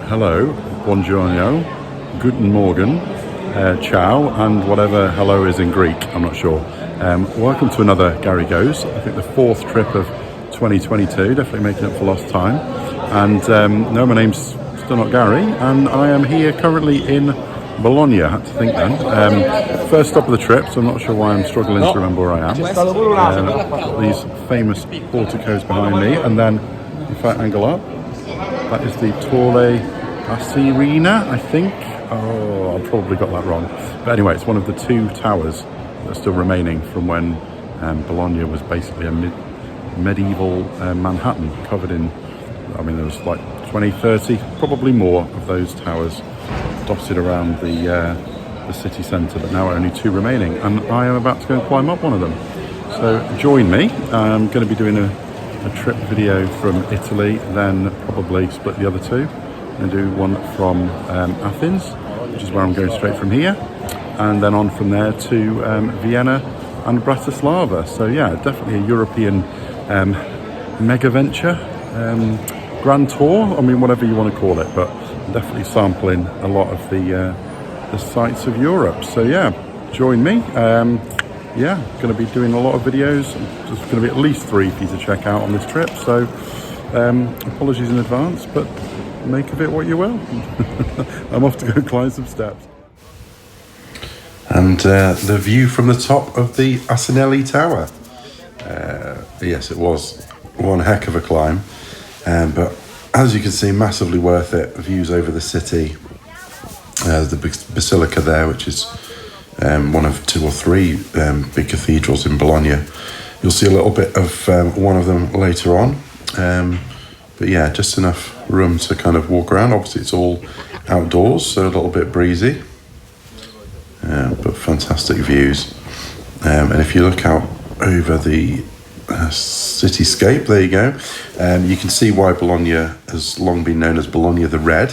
hello, buongiorno, guten morgen, ciao, and whatever hello is in Greek, I'm not sure. Welcome to another Gary Goes, I think the fourth trip of 2022, definitely making up for lost time. And no, my name's still not Gary, and I am here currently in Bologna. I had to think then. First stop of the trip, so I'm not sure why I'm struggling to remember where I am. Got these famous porticos behind me, and then, if I angle up, that is the Torre Asirina, I think. Oh, I probably got that wrong. But anyway, it's one of the two towers that are still remaining from when Bologna was basically a medieval Manhattan covered in, I mean, there was like 20, 30, probably more of those towers dotted around the city centre, but now only two remaining. And I am about to go and climb up one of them. So join me. I'm going to be doing a trip video from Italy, then probably split the other two and do one from Athens, which is where I'm going straight from here, and then on from there to Vienna and Bratislava. So yeah, definitely a European mega venture, grand tour, I mean whatever you want to call it, but definitely sampling a lot of the sights of Europe. So yeah, join me. Yeah, going to be doing a lot of videos. There's going to be at least 3 for you to check out on this trip. So apologies in advance, but make of it what you will. I'm off to go climb some steps. And the view from the top of the Asinelli Tower. Yes, it was one heck of a climb, but as you can see, massively worth it. Views over the city, the basilica there, which is one of 2 or 3 big cathedrals in Bologna. You'll see a little bit of one of them later on, but yeah, just enough room to kind of walk around. Obviously it's all outdoors, so a little bit breezy, but fantastic views. And if you look out over the cityscape, there you go, you can see why Bologna has long been known as Bologna the Red,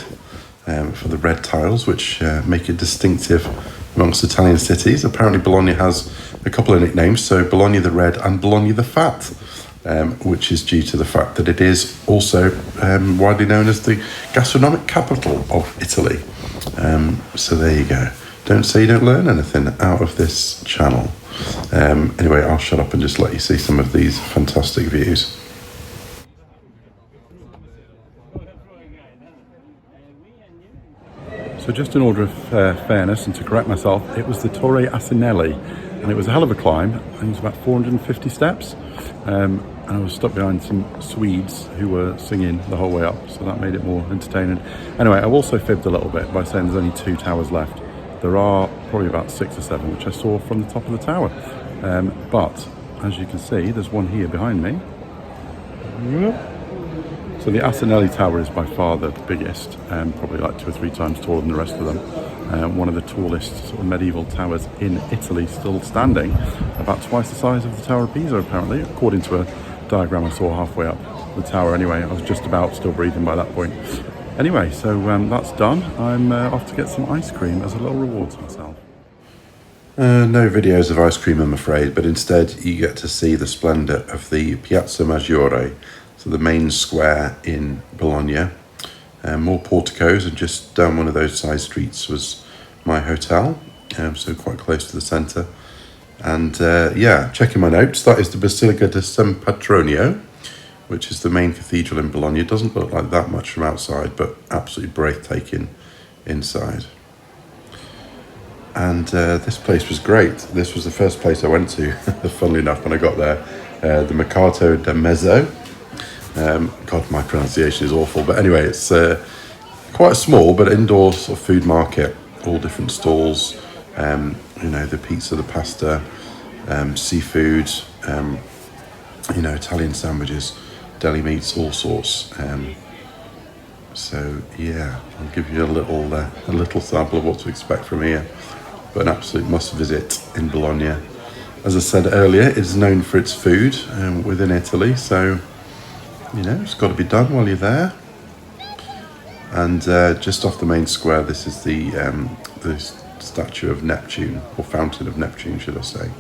for the red tiles, which make it distinctive amongst Italian cities. Apparently Bologna has a couple of nicknames, so Bologna the Red and Bologna the Fat, which is due to the fact that it is also widely known as the gastronomic capital of Italy. So there you go. Don't say you don't learn anything out of this channel. Anyway, I'll shut up and just let you see some of these fantastic views. So just in order of fairness and to correct myself, it was the Torre Asinelli, and it was a hell of a climb. I think it was about 450 steps, and I was stuck behind some Swedes who were singing the whole way up, so that made it more entertaining. Anyway, I've also fibbed a little bit by saying there's only 2 towers left. There are probably about 6 or 7, which I saw from the top of the tower. But as you can see, there's one here behind me. So the Asinelli Tower is by far the biggest, probably like 2 or 3 times taller than the rest of them. One of the tallest sort of medieval towers in Italy, still standing, about twice the size of the Tower of Pisa apparently, according to a diagram I saw halfway up the tower. Anyway, I was just about still breathing by that point. Anyway, so that's done. I'm off to get some ice cream as a little reward to myself. No videos of ice cream, I'm afraid, but instead you get to see the splendour of the Piazza Maggiore, so the main square in Bologna. More porticos, and just down one of those side streets was my hotel, so quite close to the centre. And yeah, checking my notes, that is the Basilica di San Petronio, which is the main cathedral in Bologna. It doesn't look like that much from outside, but absolutely breathtaking inside. And this place was great. This was the first place I went to, funnily enough, when I got there. The Mercato del Mezzo. God, my pronunciation is awful. But anyway, it's quite small, but indoor sort of food market. All different stalls. You know, the pizza, the pasta, seafood, you know, Italian sandwiches, deli meats, all sorts. So yeah, I'll give you a little sample of what to expect from here. But an absolute must visit in Bologna. As I said earlier, it's known for its food within Italy, so you know it's got to be done while you're there. And just off the main square, this is the statue of Neptune, or fountain of Neptune, should I say.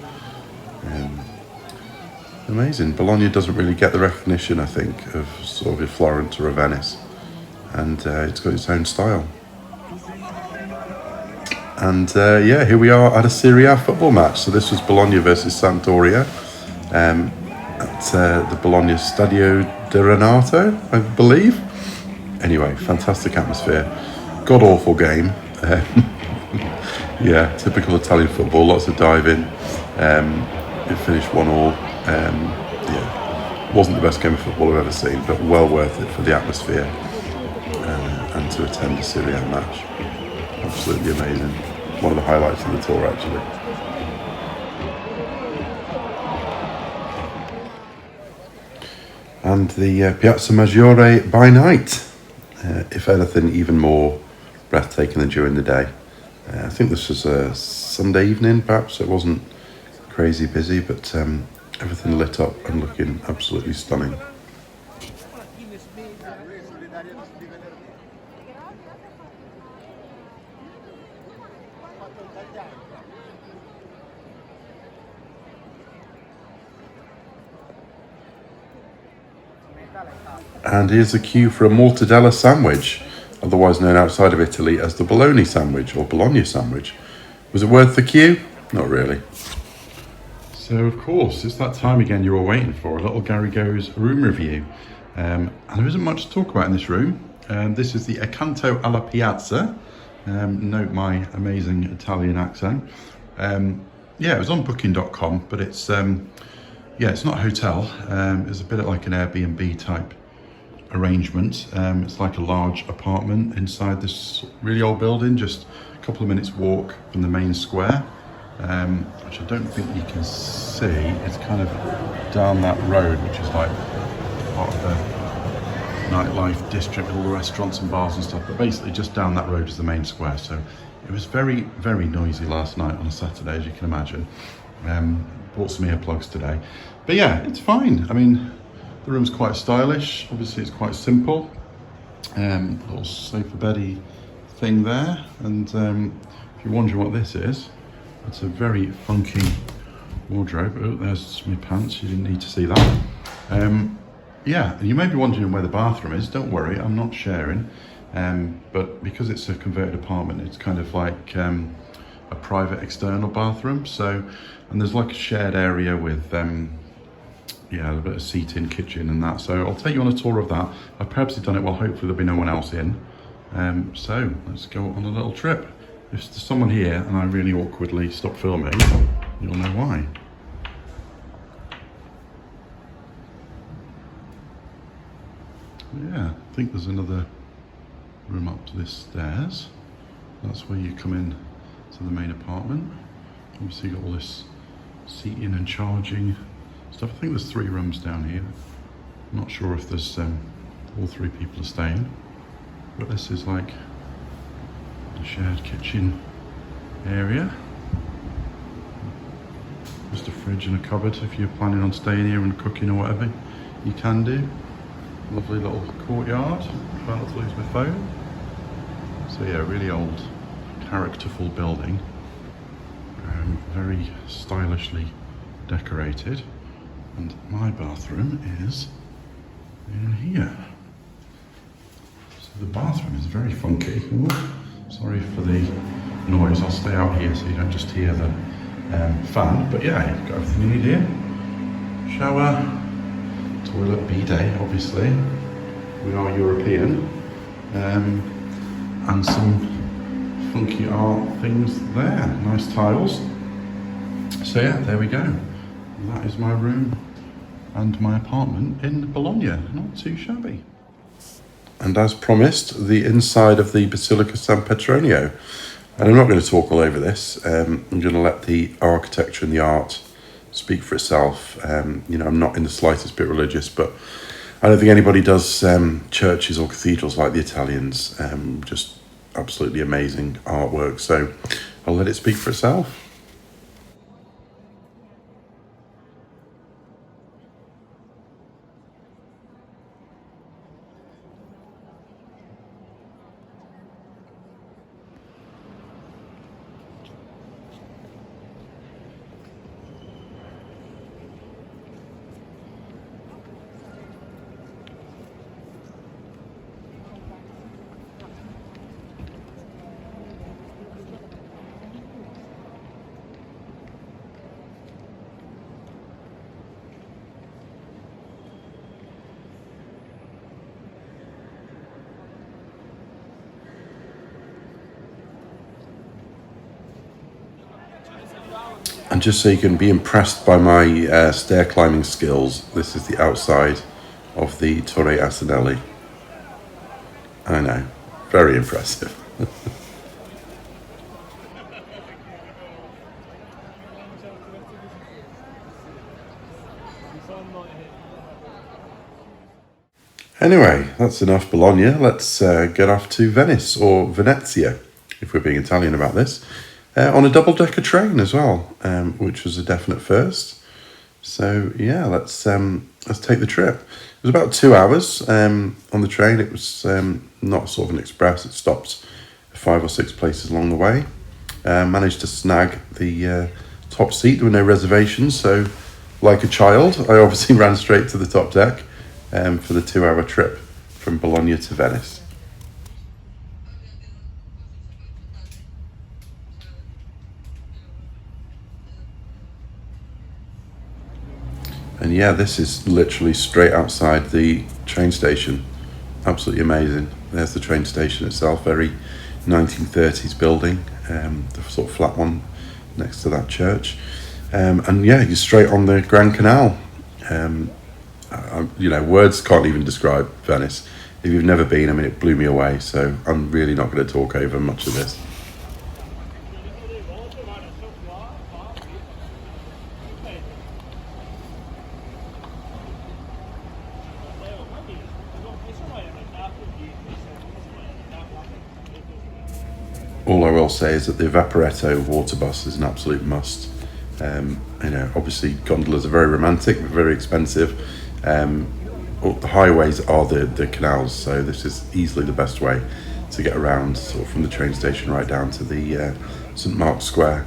Amazing. Bologna doesn't really get the recognition, I think, of sort of a Florence or a Venice. and it's got its own style. And yeah, here we are at a Serie A football match. So this was Bologna versus Sampdoria at the Bologna Stadio di Renato, I believe. Anyway, fantastic atmosphere. God-awful game. Yeah, typical Italian football, lots of diving. It finished 1-1. Yeah, wasn't the best game of football I've ever seen, but well worth it for the atmosphere and to attend a Serie A match. Absolutely amazing. One of the highlights of the tour, actually. And the Piazza Maggiore by night. If anything, even more breathtaking than during the day. I think this was a Sunday evening, perhaps. It wasn't crazy busy, but everything lit up and looking absolutely stunning. And here's the queue for a mortadella sandwich, otherwise known outside of Italy as the Bologna sandwich or Bologna sandwich. Was it worth the queue? Not really. So of course, it's that time again you're all waiting for, a little Gary Goes room review. And there isn't much to talk about in this room. This is the Accanto alla Piazza. Note my amazing Italian accent. Yeah, it was on booking.com, but it's it's not a hotel. It's a bit like an Airbnb type arrangement. It's like a large apartment inside this really old building, just a couple of minutes walk from the main square, which I don't think you can see. It's kind of down that road, which is like part of the nightlife district with all the restaurants and bars and stuff, but basically just down that road is the main square. So it was very, very noisy last night on a Saturday, as you can imagine. Bought some earplugs today, but yeah, it's fine. I mean, the room's quite stylish. Obviously, it's quite simple. Little sofa beddy thing there, and if you're wondering what this is, it's a very funky wardrobe. Oh, there's my pants. You didn't need to see that. Yeah, and you may be wondering where the bathroom is. Don't worry, I'm not sharing. But because it's a converted apartment, it's kind of like a private external bathroom. So, and there's like a shared area with a bit of seating, kitchen and that. So I'll take you on a tour of that. I've purposely done it while hopefully there'll be no one else in. So let's go on a little trip. If there's someone here and I really awkwardly stop filming, you'll know why. Yeah, I think there's another room up to this stairs. That's where you come in to the main apartment. Obviously you've got all this seating and charging stuff. I think there's 3 rooms down here. I'm not sure if there's all 3 people are staying, but this is like a shared kitchen area. Just a fridge and a cupboard if you're planning on staying here and cooking or whatever you can do. Lovely little courtyard. Try not to lose my phone. So yeah, really old, characterful building. Very stylishly decorated. And my bathroom is in here. So the bathroom is very funky. Ooh, sorry for the noise. I'll stay out here so you don't just hear the fan. But yeah, you've got everything you need here. Shower, toilet, bidet, obviously. We are European. And some funky art things there. Nice tiles. So yeah, there we go. That is my room and my apartment in Bologna. Not too shabby. And as promised, the inside of the Basilica San Petronio. And I'm not going to talk all over this. I'm going to let the architecture and the art speak for itself. I'm not in the slightest bit religious, but I don't think anybody does churches or cathedrals like the Italians. Just absolutely amazing artwork. So I'll let it speak for itself. And just so you can be impressed by my stair climbing skills, this is the outside of the Torre Asinelli. I know, very impressive. Anyway, that's enough Bologna. Let's get off to Venice, or Venezia, if we're being Italian about this, on a double-decker train as well, which was a definite first. So yeah, let's take the trip. It was about 2 hours on the train. It was not sort of an express. It stopped 5 or 6 places along the way. Managed to snag the top seat. There were no reservations, so like a child, I obviously ran straight to the top deck for the 2-hour trip from Bologna to Venice. And yeah, this is literally straight outside the train station. Absolutely amazing. There's the train station itself, very 1930s building, the sort of flat one next to that church. And yeah, you're straight on the Grand Canal. Words can't even describe Venice. If you've never been, I mean, it blew me away. So I'm really not going to talk over much of this. All I will say is that the Vaporetto water bus is an absolute must. Obviously gondolas are very romantic, but very expensive. The highways are the canals, so this is easily the best way to get around, sort of from the train station right down to the St Mark's Square.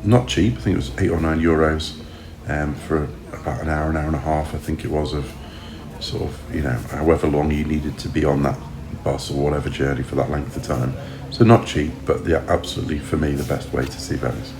Not cheap. I think it was €8 or €9 for about an hour and a half. I think it was, of sort of however long you needed to be on that bus or whatever journey for that length of time. So not cheap, but yeah, absolutely for me the best way to see Venice.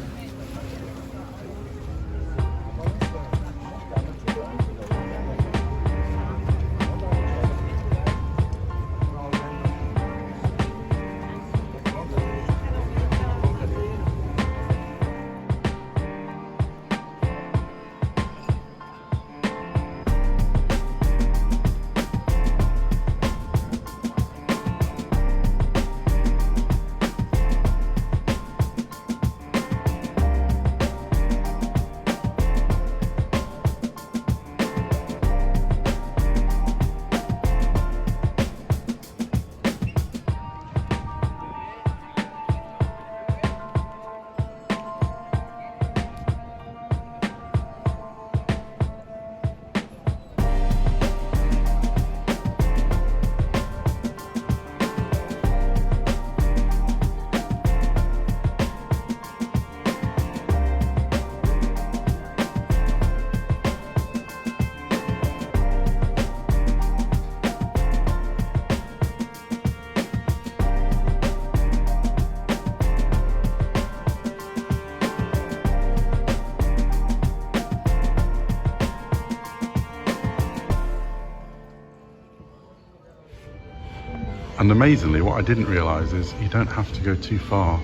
And amazingly, what I didn't realise is you don't have to go too far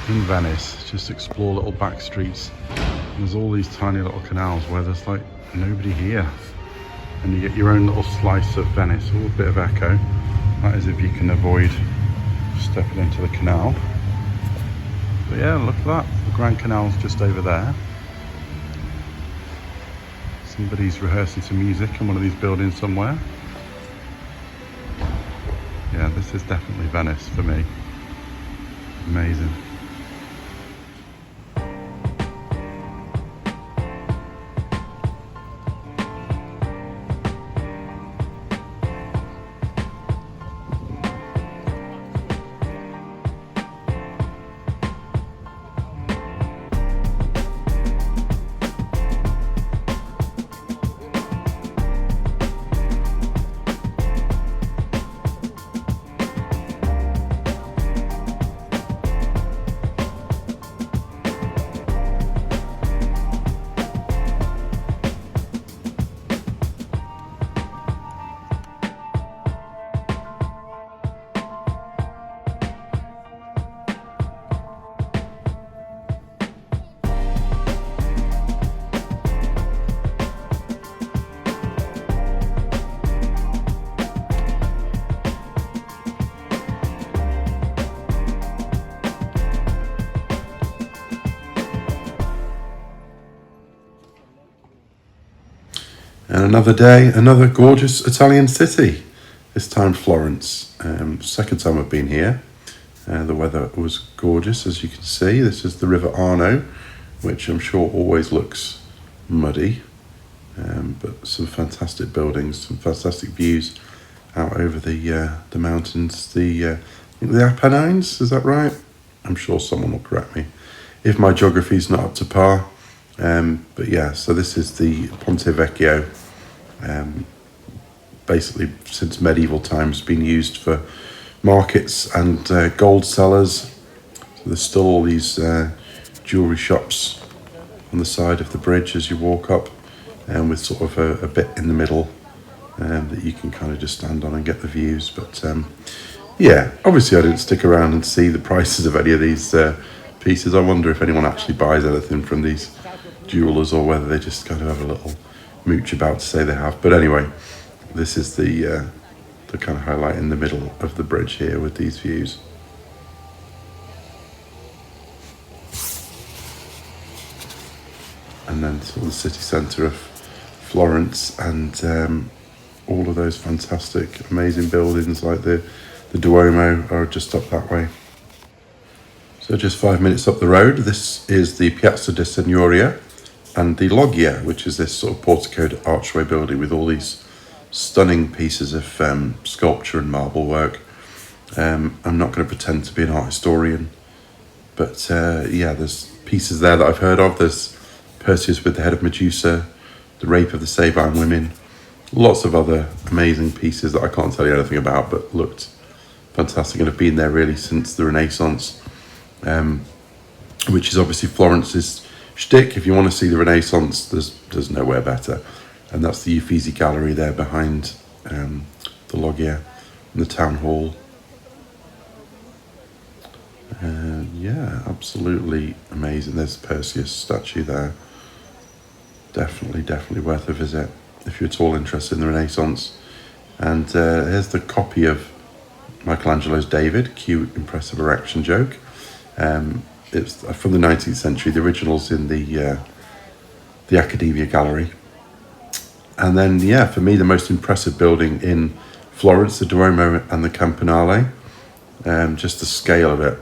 in Venice. Just explore little back streets. And there's all these tiny little canals where there's like nobody here. And you get your own little slice of Venice. All a bit of echo. That is if you can avoid stepping into the canal. But yeah, look at that. The Grand Canal's just over there. Somebody's rehearsing some music in one of these buildings somewhere. Yeah, this is definitely Venice for me. Amazing. another day, another gorgeous Italian city. This time Florence. Second time I've been here. The weather was gorgeous, as you can see. This is the River Arno, which I'm sure always looks muddy. But some fantastic buildings, some fantastic views out over the mountains. The Apennines, is that right? I'm sure someone will correct me if my geography's not up to par. But yeah, so this is the Ponte Vecchio. Basically, since medieval times, been used for markets and gold sellers. So there's still all these jewellery shops on the side of the bridge as you walk up, and with sort of a bit in the middle that you can kind of just stand on and get the views. But yeah, obviously I didn't stick around and see the prices of any of these pieces. I wonder if anyone actually buys anything from these jewellers, or whether they just kind of have a little mooch about to say they have. But anyway, this is the kind of highlight in the middle of the bridge here with these views. And then sort of the city centre of Florence, and all of those fantastic, amazing buildings like the Duomo are just up that way. So just 5 minutes up the road, this is the Piazza di Signoria and the Loggia, which is this sort of porticoed archway building with all these stunning pieces of sculpture and marble work. I'm not going to pretend to be an art historian, but yeah, there's pieces there that I've heard of. There's Perseus with the head of Medusa, the rape of the Sabine women, lots of other amazing pieces that I can't tell you anything about, but looked fantastic and have been there really since the Renaissance, which is obviously Florence's shtick. If you want to see the Renaissance, there's nowhere better. And that's the Uffizi Gallery there behind the Loggia and the town hall. Yeah, absolutely amazing. There's the Perseus statue there. Definitely worth a visit if you're at all interested in the Renaissance. And here's the copy of Michelangelo's David, cute, impressive erection joke. It's from the 19th century. The original's in the Accademia Gallery. And then, yeah, for me, the most impressive building in Florence, the Duomo and the Campanile. Just the scale of it,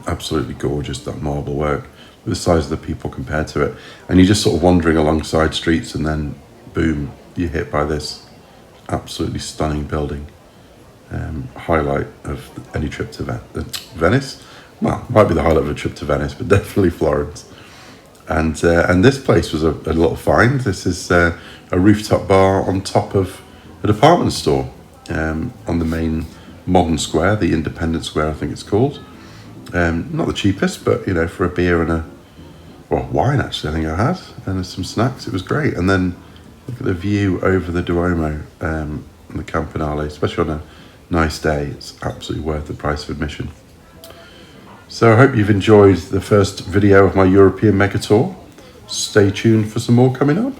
absolutely gorgeous, that marble work, the size of the people compared to it. And you're just sort of wandering alongside streets, and then, boom, you're hit by this absolutely stunning building. Highlight of any trip to Venice. Well, might be the highlight of a trip to Venice, but definitely Florence. And this place was a little find. This is a rooftop bar on top of a department store on the main modern square, the Independent Square, I think it's called. Not the cheapest, but you know, for a beer and wine actually, I think I had, and some snacks, it was great. And then look at the view over the Duomo and the Campanile, especially on a nice day. It's absolutely worth the price of admission. So I hope you've enjoyed the first video of my European mega tour. Stay tuned for some more coming up.